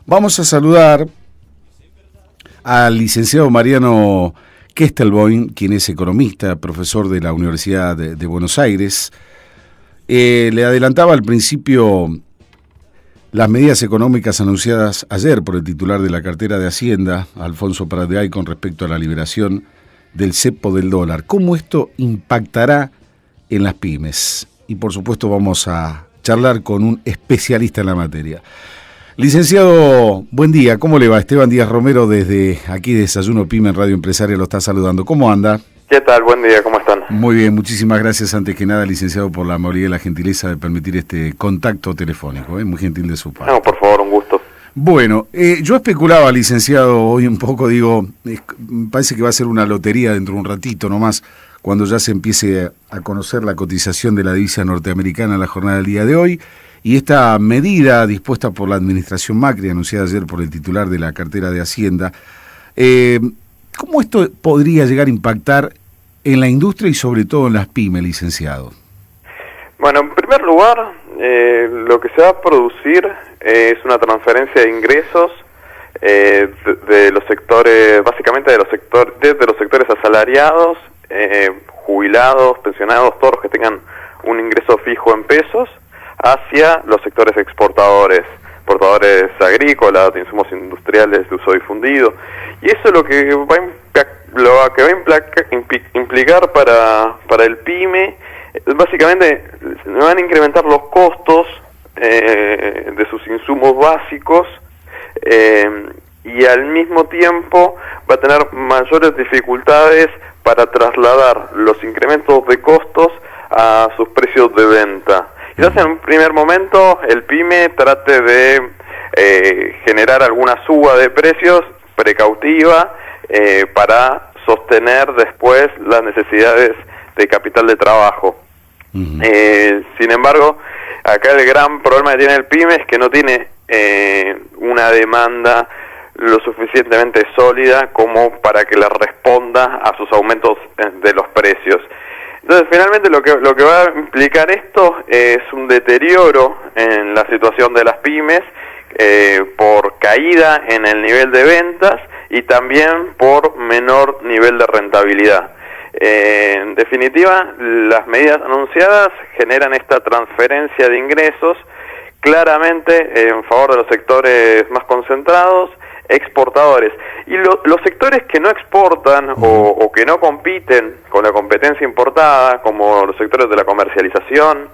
Vamos a saludar al licenciado Mariano Kestelboim, quien es economista, profesor de la Universidad de Buenos Aires. Le adelantaba al principio las medidas económicas anunciadas ayer por el titular de la cartera de Hacienda, Alfonso Pratgay, con respecto a la liberación del cepo del dólar. ¿Cómo esto impactará en las pymes? Y por supuesto vamos a charlar con un especialista en la materia. Licenciado, buen día, ¿cómo le va? Esteban Díaz Romero desde aquí de Desayuno Pyme en Radio Empresaria lo está saludando. ¿Cómo anda? ¿Qué tal? Buen día, ¿cómo están? Muy bien, muchísimas gracias antes que nada, licenciado, por la amabilidad y la gentileza de permitir este contacto telefónico, muy gentil de su parte. No, por favor, un gusto. Bueno, yo especulaba, licenciado, hoy un poco, me parece que va a ser una lotería dentro de un ratito nomás, cuando ya se empiece a conocer la cotización de la divisa norteamericana en la jornada del día de hoy, y esta medida dispuesta por la administración Macri, anunciada ayer por el titular de la cartera de Hacienda, ¿cómo esto podría llegar a impactar en la industria y sobre todo en las pymes, licenciado? Bueno, en primer lugar, lo que se va a producir es una transferencia de ingresos de los sectores, básicamente desde los sectores asalariados, jubilados, pensionados, todos los que tengan un ingreso fijo en pesos, hacia los sectores exportadores agrícolas, de insumos industriales de uso difundido. Y eso es lo que va a implicar para el PYME. Básicamente van a incrementar los costos de sus insumos básicos y al mismo tiempo va a tener mayores dificultades para trasladar los incrementos de costos a sus precios de venta. Quizás en un primer momento el PYME trate de generar alguna suba de precios precautiva para sostener después las necesidades de capital de trabajo. Sin embargo, acá el gran problema que tiene el PYME es que no tiene una demanda lo suficientemente sólida como para que le responda a sus aumentos de los precios. Entonces, finalmente lo que va a implicar esto es un deterioro en la situación de las pymes por caída en el nivel de ventas y también por menor nivel de rentabilidad. En definitiva, las medidas anunciadas generan esta transferencia de ingresos claramente en favor de los sectores más concentrados, exportadores. Y los sectores que no exportan o que no compiten con la competencia importada, como los sectores de la comercialización,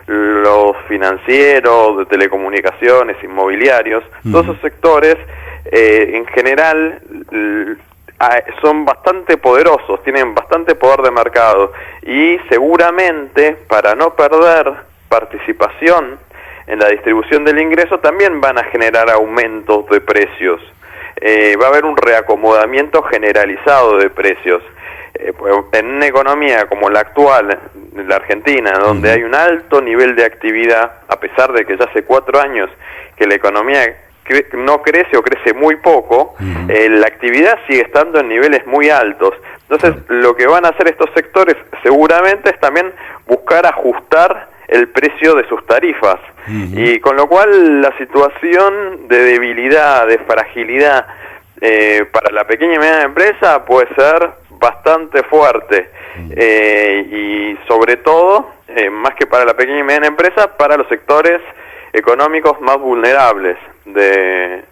los financieros, de telecomunicaciones, inmobiliarios, todos esos sectores en general son bastante poderosos, tienen bastante poder de mercado y seguramente para no perder participación en la distribución del ingreso también van a generar aumentos de precios. Va a haber un reacomodamiento generalizado de precios. En una economía como la actual, la Argentina, donde hay un alto nivel de actividad, a pesar de que ya hace 4 años que la economía no crece o crece muy poco, la actividad sigue estando en niveles muy altos. Entonces, lo que van a hacer estos sectores seguramente es también buscar ajustar el precio de sus tarifas. Y con lo cual la situación de debilidad, de fragilidad para la pequeña y mediana empresa puede ser bastante fuerte y sobre todo, más que para la pequeña y mediana empresa, para los sectores económicos más vulnerables, de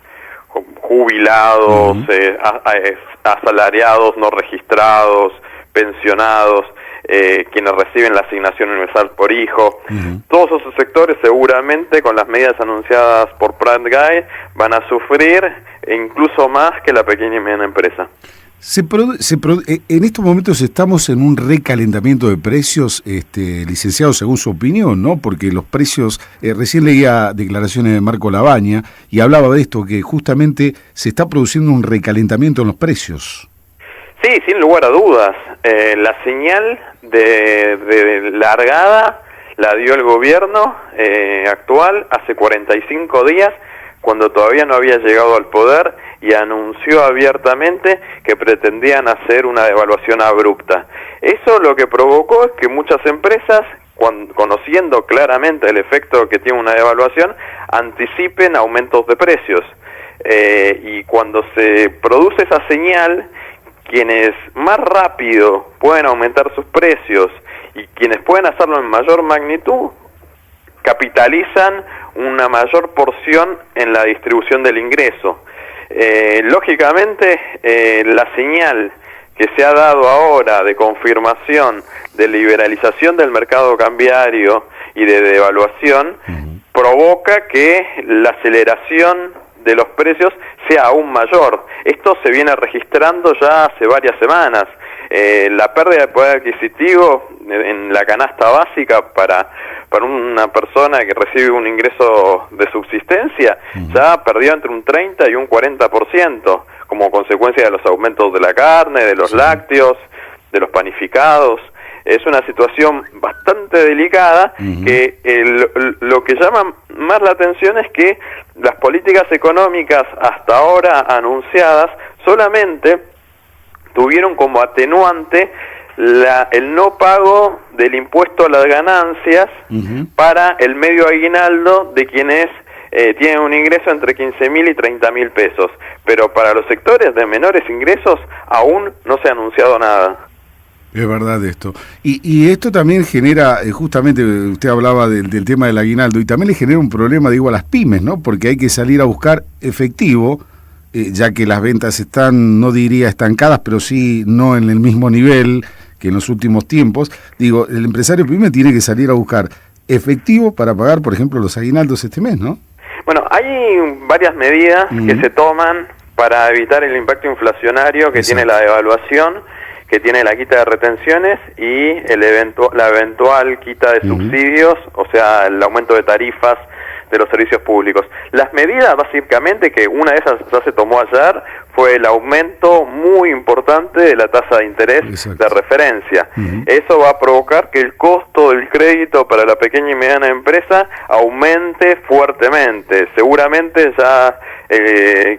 jubilados, asalariados no registrados, pensionados, quienes reciben la asignación universal por hijo. Todos esos sectores seguramente con las medidas anunciadas por Pratgay van a sufrir incluso más que la pequeña y mediana empresa. En estos momentos estamos en un recalentamiento de precios, licenciado, según su opinión, ¿no? Porque los precios, recién leía declaraciones de Marco Labaña y hablaba de esto, que justamente se está produciendo un recalentamiento en los precios. Sí, sin lugar a dudas. La señal de largada la dio el gobierno actual hace 45 días, cuando todavía no había llegado al poder, y anunció abiertamente que pretendían hacer una devaluación abrupta. Eso lo que provocó es que muchas empresas, conociendo claramente el efecto que tiene una devaluación, anticipen aumentos de precios. y cuando se produce esa señal, quienes más rápido pueden aumentar sus precios y quienes pueden hacerlo en mayor magnitud, capitalizan una mayor porción en la distribución del ingreso. Lógicamente, la señal que se ha dado ahora de confirmación de liberalización del mercado cambiario y de devaluación provoca que la aceleración de los precios sea aún mayor. Esto se viene registrando ya hace varias semanas. La pérdida de poder adquisitivo en la canasta básica para una persona que recibe un ingreso de subsistencia ya perdió entre un 30 y un 40% como consecuencia de los aumentos de la carne, de los lácteos, de los panificados. Es una situación bastante delicada que lo que llama más la atención es que las políticas económicas hasta ahora anunciadas solamente tuvieron como atenuante el no pago del impuesto a las ganancias para el medio aguinaldo de quienes tienen un ingreso entre 15.000 y 30.000 pesos. Pero para los sectores de menores ingresos aún no se ha anunciado nada. Es verdad esto. Y esto también genera, justamente usted hablaba del tema del aguinaldo, y también le genera un problema, digo, a las pymes, ¿no? Porque hay que salir a buscar efectivo, ya que las ventas están, no diría estancadas, pero sí no en el mismo nivel que en los últimos tiempos. Digo, el empresario pyme tiene que salir a buscar efectivo para pagar, por ejemplo, los aguinaldos este mes, ¿no? Bueno, hay varias medidas que se toman para evitar el impacto inflacionario que tiene la devaluación, que tiene la quita de retenciones y la eventual quita de subsidios, o sea, el aumento de tarifas de los servicios públicos. Las medidas, básicamente, que una de esas ya se tomó ayer, fue el aumento muy importante de la tasa de interés de referencia. Eso va a provocar que el costo del crédito para la pequeña y mediana empresa aumente fuertemente. Seguramente ya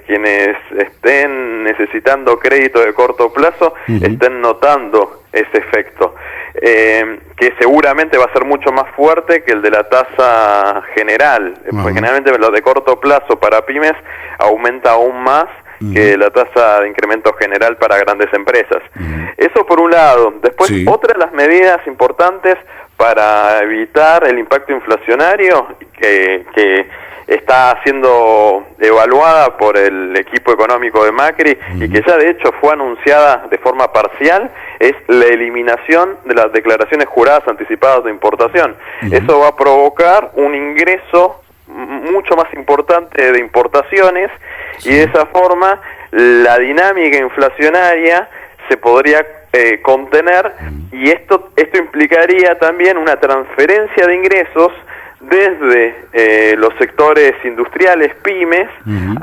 quienes estén necesitando crédito de corto plazo estén notando ese efecto, que seguramente va a ser mucho más fuerte que el de la tasa general, porque generalmente lo de corto plazo para pymes aumenta aún más que la tasa de incremento general para grandes empresas. Eso por un lado. Después, otra de las medidas importantes para evitar el impacto inflacionario que está siendo evaluada por el equipo económico de Macri y que ya de hecho fue anunciada de forma parcial, es la eliminación de las declaraciones juradas anticipadas de importación. Eso va a provocar un ingreso mucho más importante de importaciones y de esa forma la dinámica inflacionaria se podría contener, y esto implicaría también una transferencia de ingresos desde los sectores industriales, pymes,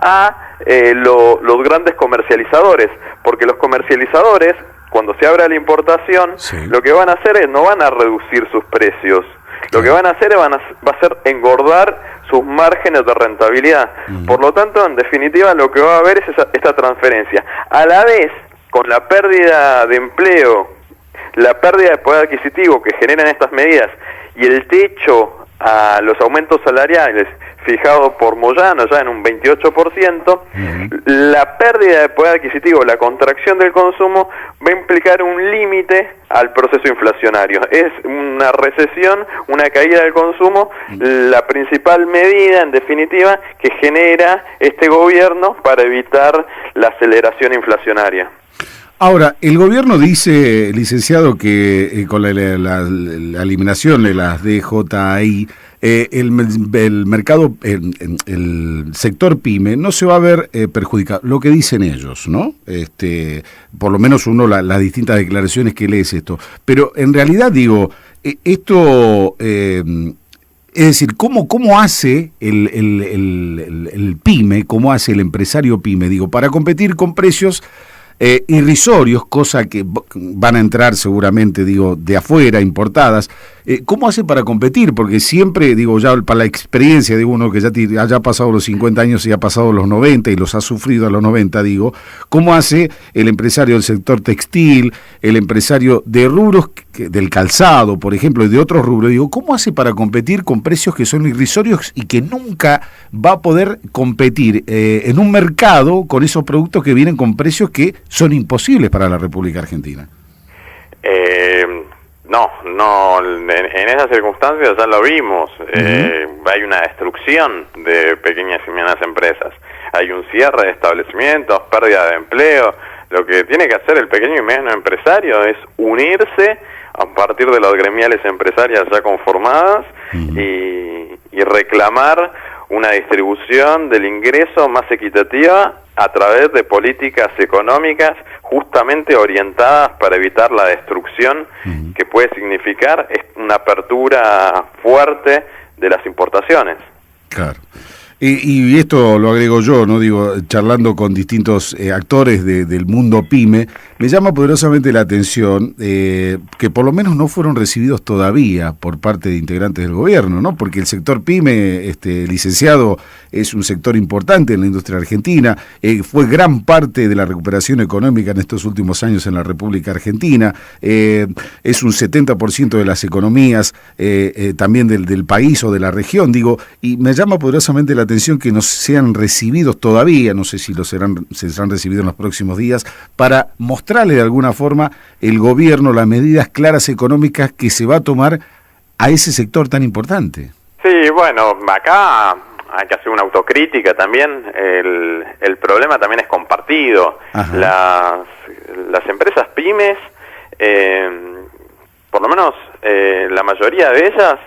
a los grandes comercializadores, porque los comercializadores, cuando se abra la importación, lo que van a hacer es no van a reducir sus precios, lo que van a hacer va a ser engordar sus márgenes de rentabilidad. Por lo tanto, en definitiva, lo que va a haber es esta transferencia. A la vez, con la pérdida de empleo, la pérdida de poder adquisitivo que generan estas medidas y el techo a los aumentos salariales fijado por Moyano ya en un 28%, la pérdida de poder adquisitivo, la contracción del consumo, va a implicar un límite al proceso inflacionario. Es una recesión, una caída del consumo, la principal medida, en definitiva, que genera este gobierno para evitar la aceleración inflacionaria. Ahora, el gobierno dice, licenciado, que con la eliminación de las DJI, el mercado, el sector pyme no se va a ver perjudicado, lo que dicen ellos, ¿no? Por lo menos uno, las distintas declaraciones que lee es esto. Pero en realidad, digo, esto... es decir, ¿cómo hace el pyme, cómo hace el empresario pyme, digo, para competir con precios irrisorios, cosa que van a entrar seguramente, digo, de afuera, importadas, ¿Cómo hace para competir? Porque siempre, digo, ya para la experiencia de uno que ya haya pasado los 50 años y ha pasado los 90 y los ha sufrido a los 90, digo, ¿cómo hace el empresario del sector textil, el empresario de rubros, del calzado, por ejemplo, y de otros rubros? Digo, ¿cómo hace para competir con precios que son irrisorios y que nunca va a poder competir en un mercado con esos productos que vienen con precios que son imposibles para la República Argentina? No, en esas circunstancias ya lo vimos. Hay una destrucción de pequeñas y medianas empresas, hay un cierre de establecimientos, pérdida de empleo. Lo que tiene que hacer el pequeño y mediano empresario es unirse a partir de las gremiales empresarias ya conformadas y reclamar una distribución del ingreso más equitativa a través de políticas económicas justamente orientadas para evitar la destrucción que puede significar una apertura fuerte de las importaciones. Claro. Y esto lo agrego yo, ¿no? Digo, charlando con distintos actores del mundo PYME, me llama poderosamente la atención que por lo menos no fueron recibidos todavía por parte de integrantes del gobierno, ¿no? Porque el sector PYME, licenciado, es un sector importante en la industria argentina, fue gran parte de la recuperación económica en estos últimos años en la República Argentina, es un 70% de las economías también del país o de la región, digo, y me llama poderosamente la atención que no sean recibidos todavía, no sé si se serán recibidos en los próximos días, para mostrarle de alguna forma el gobierno las medidas claras económicas que se va a tomar a ese sector tan importante. Sí, bueno, acá hay que hacer una autocrítica también, el problema también es compartido. Las empresas pymes, por lo menos la mayoría de ellas,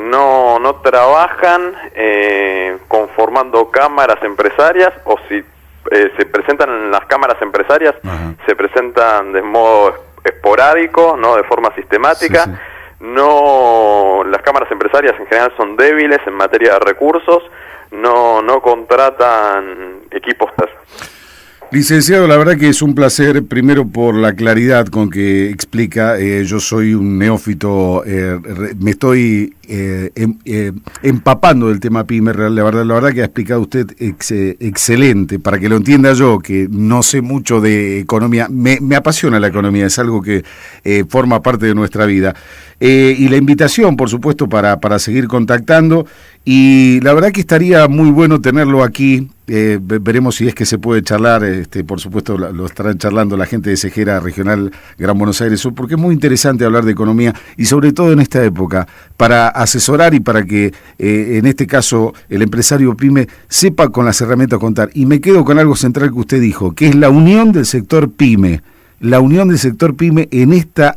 no trabajan conformando cámaras empresarias, o si se presentan en las cámaras empresarias, se presentan de modo esporádico, no de forma sistemática. No, las cámaras empresarias en general son débiles en materia de recursos, no contratan equipos. Licenciado, la verdad que es un placer, primero por la claridad con que explica. Yo soy un neófito, me estoy empapando del tema PYME. La verdad que ha explicado usted excelente, para que lo entienda yo, que no sé mucho de economía. Me apasiona la economía, es algo que forma parte de nuestra vida. Y la invitación, por supuesto, para seguir contactando, y la verdad que estaría muy bueno tenerlo aquí. Veremos si es que se puede charlar, por supuesto lo estarán charlando la gente de Cejera Regional Gran Buenos Aires Sur, porque es muy interesante hablar de economía, y sobre todo en esta época, para asesorar y para que en este caso el empresario PYME sepa con las herramientas contar. Y me quedo con algo central que usted dijo, que es la unión del sector PYME. La unión del sector PYME en esta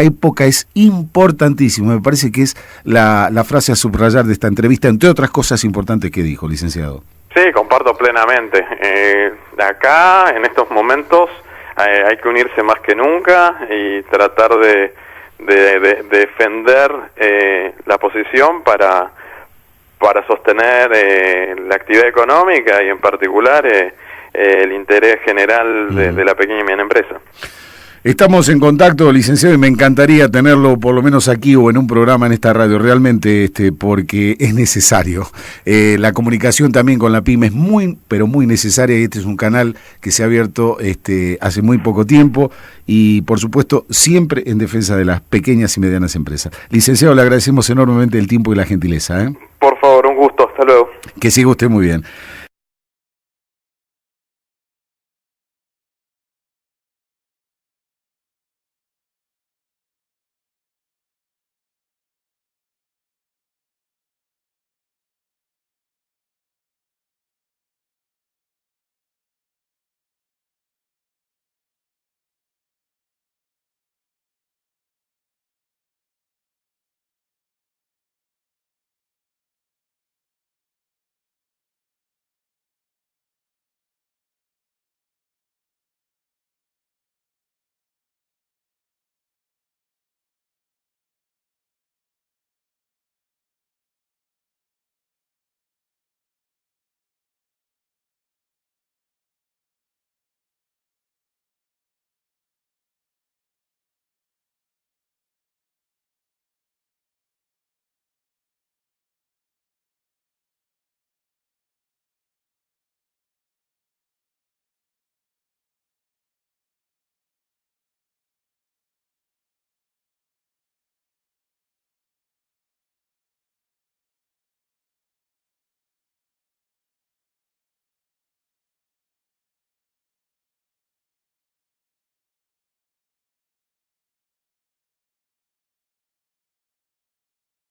época es importantísimo. Me parece que es la frase a subrayar de esta entrevista, entre otras cosas importantes que dijo, licenciado. Sí, comparto plenamente. Acá, en estos momentos, hay que unirse más que nunca y tratar de defender la posición para sostener la actividad económica y, en particular, el interés general de la pequeña y mediana empresa. Estamos en contacto, licenciado, y me encantaría tenerlo por lo menos aquí o en un programa en esta radio, realmente, porque es necesario. La comunicación también con la PYME es muy, pero muy necesaria, y este es un canal que se ha abierto hace muy poco tiempo, y por supuesto siempre en defensa de las pequeñas y medianas empresas. Licenciado, le agradecemos enormemente el tiempo y la gentileza. Por favor, un gusto, hasta luego. Que siga usted muy bien.